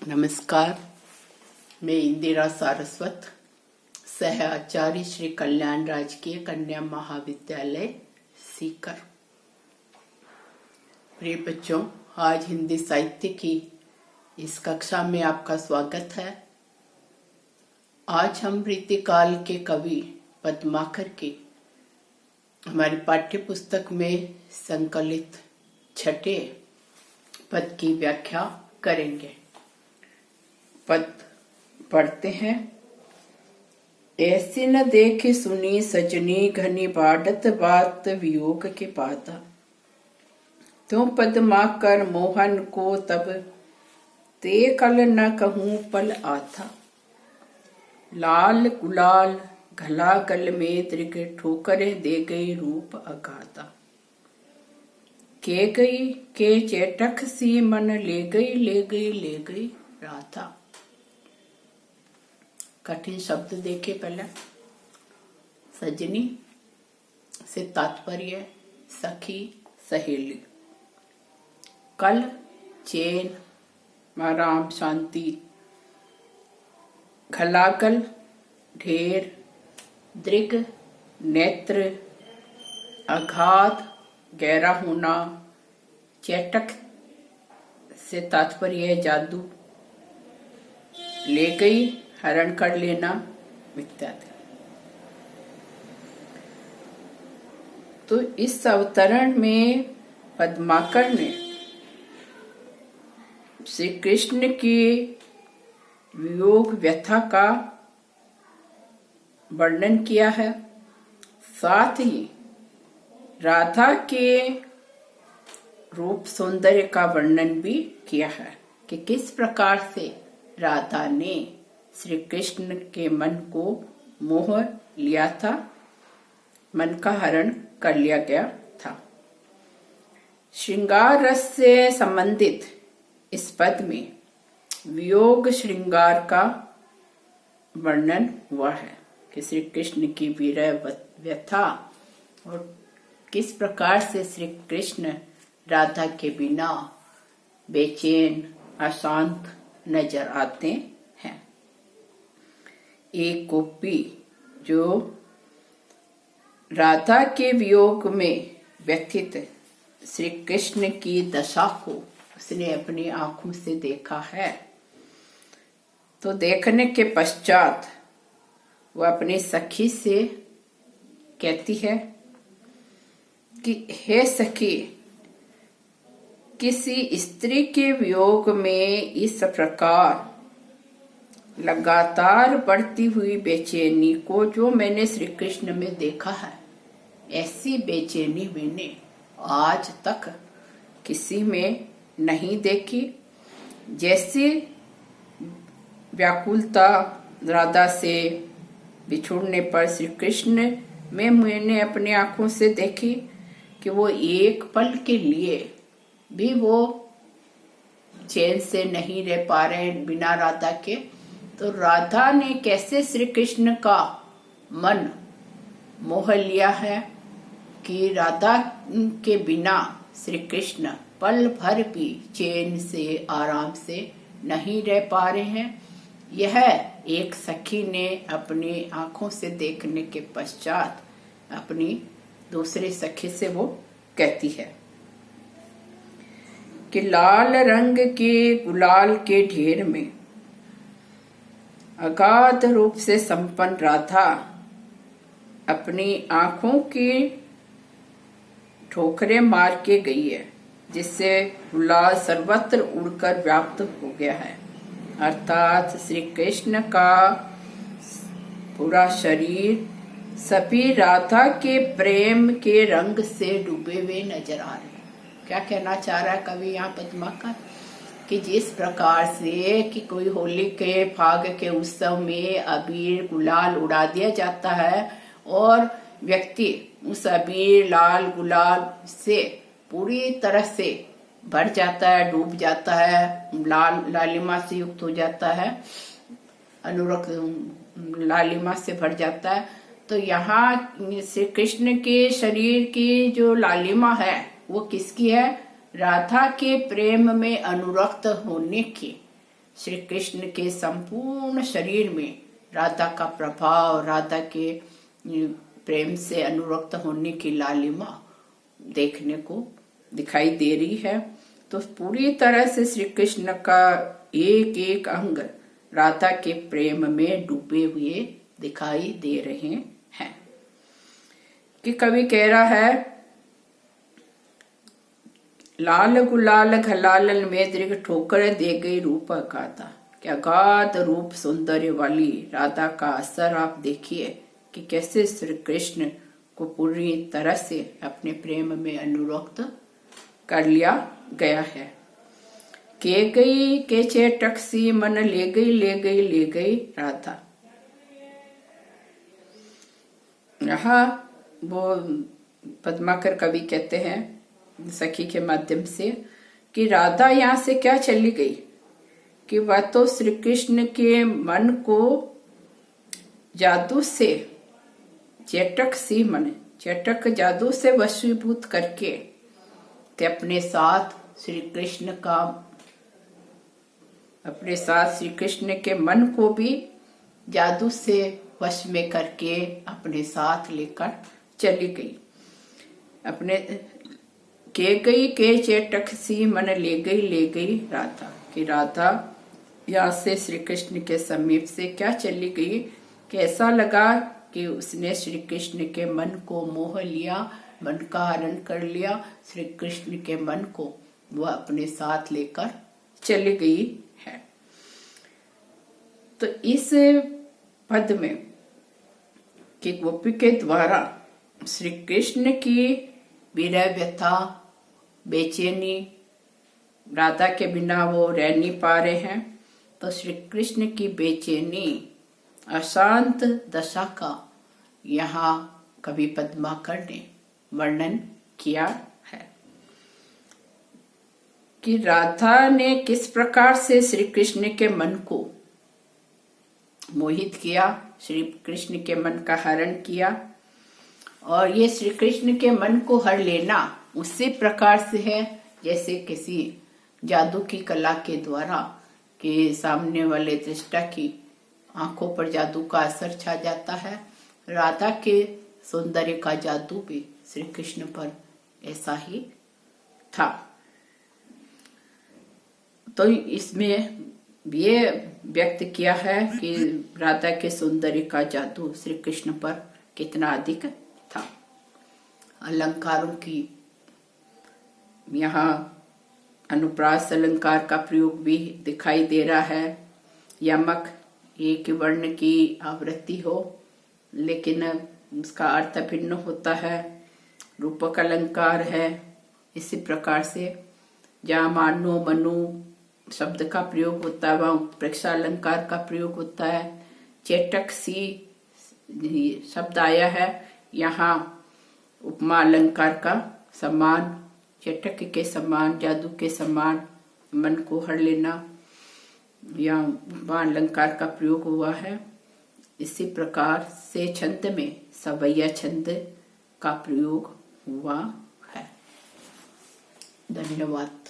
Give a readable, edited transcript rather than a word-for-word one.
नमस्कार। मैं इंदिरा सारस्वत, सह आचार्य श्री कल्याण राजकीय कन्या महाविद्यालय सीकर। प्रिय बच्चों, आज हिंदी साहित्य की इस कक्षा में आपका स्वागत है। आज हम रीतिकाल के कवि पद्माकर की हमारी पाठ्य पुस्तक में संकलित छठे पद की व्याख्या करेंगे। पद पढ़ते हैं। ऐसी न देखी सुनी सजनी घनी बाढ़त बात वियोग के पाता। तुम पद्माकर मोहन को तब ते कल न कहूं पल आता। लाल गुलाल घला गल में दृग ठोकरे दे गई रूप अगाता। के गई के चेटक सी मन ले गई राधा। कठिन शब्द देखे पहले। सजनी से तात्पर्य सखी सहेली। कल चैन आराम शांति। घलागल ढेर। दृग नेत्र। आघात गहरा होना। चेटक से तात्पर्य जादू। ले गई हरण कर लेना इत्यादि। तो इस अवतरण में पद्माकर ने श्री कृष्ण की वियोग व्यथा का वर्णन किया है। साथ ही राधा के रूप सौंदर्य का वर्णन भी किया है कि किस प्रकार से राधा ने श्री कृष्ण के मन को मोह लिया था, मन का हरण कर लिया गया था। श्रृंगार रस से संबंधित इस पद में वियोग श्रृंगार का वर्णन हुआ है कि श्री कृष्ण की विरह व्यथा और किस प्रकार से श्री कृष्ण राधा के बिना बेचैन अशांत नजर आते हैं। एक गोपी जो राधा के वियोग में व्यथित श्री कृष्ण की दशा को उसने अपनी आंखों से देखा है, तो देखने के पश्चात वह अपनी सखी से कहती है कि हे सखी, किसी स्त्री के वियोग में इस प्रकार लगातार बढ़ती हुई बेचैनी को जो मैंने श्री कृष्ण में देखा है, ऐसी बेचैनी मैंने आज तक किसी में नहीं देखी। जैसी व्याकुलता राधा से बिछुड़ने पर श्री कृष्ण में मैंने अपनी आंखों से देखी कि वो एक पल के लिए भी वो चैन से नहीं रह पा रहे बिना राधा के। तो राधा ने कैसे श्री कृष्ण का मन मोह लिया है कि राधा के बिना श्री कृष्ण पल भर भी चैन से आराम से नहीं रह पा रहे हैं। यह एक सखी ने अपनी आंखों से देखने के पश्चात अपनी दूसरे सखी से वो कहती है कि लाल रंग के गुलाल के ढेर में अगाध रूप से संपन्न राधा अपनी आंखों की ठोकरें मार के गई है, जिससे गुलाल सर्वत्र उड़कर व्याप्त हो गया है। अर्थात श्री कृष्ण का पूरा शरीर सभी राधा के प्रेम के रंग से डूबे हुए नजर आ रहे हैं। क्या कहना चाह रहा है कवि यहाँ पद्माकर कि जिस प्रकार से कि कोई होली के फाग के उत्सव में अबीर गुलाल उड़ा दिया जाता है और व्यक्ति उस अबीर लाल गुलाल से पूरी तरह से भर जाता है, डूब जाता है, लालिमा से युक्त हो जाता है, अनुरक्त लालिमा से भर जाता है। तो यहाँ श्री कृष्ण के शरीर की जो लालिमा है वो किसकी है? राधा के प्रेम में अनुरक्त होने की श्री कृष्ण के संपूर्ण शरीर में राधा का प्रभाव, राधा के प्रेम से अनुरक्त होने की लालिमा देखने को दिखाई दे रही है। तो पूरी तरह से श्री कृष्ण का एक एक अंग राधा के प्रेम में डूबे हुए दिखाई दे रहे हैं। कि कवि कह रहा है, लाल गुलाल घलालन में दृग ठोकर दे गई रूप गाता। क्या अगाध रूप सौंदर्य वाली राधा का असर आप देखिए कि कैसे श्री कृष्ण को पूरी तरह से अपने प्रेम में अनुरक्त कर लिया गया है। के गई के चेटक सी मन ले गई ले गई ले गई राधा। यहाँ वो पद्माकर कवि कहते हैं सखी के माध्यम से कि राधा यहाँ से क्या चली गई कि वह तो श्री कृष्ण के मन को जादू से चेटक सी मन, चेटक जादू से वशीभूत करके ते अपने साथ श्री कृष्ण के मन को भी जादू से वश में करके अपने साथ लेकर चली गई। अपने के गई के चेटक सी मन ले गई राधा। कि राधा यहाँ से श्री कृष्ण के समीप से क्या चली गई कि ऐसा लगा कि उसने श्री कृष्ण के मन को मोह लिया, मन का हरण कर लिया। श्री कृष्ण के मन को वह अपने साथ लेकर चली गई है। तो इस पद में कि गोपी के द्वारा श्री कृष्ण की विरह व्यथा, बेचैनी, राधा के बिना वो रह नहीं पा रहे हैं, तो श्री कृष्ण की बेचैनी, अशांत दशा का यहाँ कवि पद्माकर ने वर्णन किया है कि राधा ने किस प्रकार से श्री कृष्ण के मन को मोहित किया, श्री कृष्ण के मन का हरण किया। और ये श्री कृष्ण के मन को हर लेना उसी प्रकार से है जैसे किसी जादू की कला के द्वारा कि सामने वाले दृष्टा की आंखों पर जादू का असर छा जाता है। राधा के सौंदर्य का जादू भी श्री कृष्ण पर ऐसा ही था। तो इसमें ये व्यक्त किया है कि राधा के सौंदर्य का जादू श्री कृष्ण पर कितना अधिक था। अलंकारों की यहाँ अनुप्रास अलंकार का प्रयोग भी दिखाई दे रहा है। यमक एक वर्ण की आवृत्ति हो लेकिन उसका अर्थ भिन्न होता है। रूपक अलंकार है। इसी प्रकार से जहाँ मानो मनु शब्द का प्रयोग होता है वहाँ उत्प्रेक्षा अलंकार का प्रयोग होता है। चेटक सी शब्द आया है, यहाँ उपमा अलंकार का समान, चेटक के समान, जादू के समान मन को हर लेना, या उपमा अलंकार का प्रयोग हुआ है। इसी प्रकार से छंद में सवैया छंद का प्रयोग हुआ है। धन्यवाद।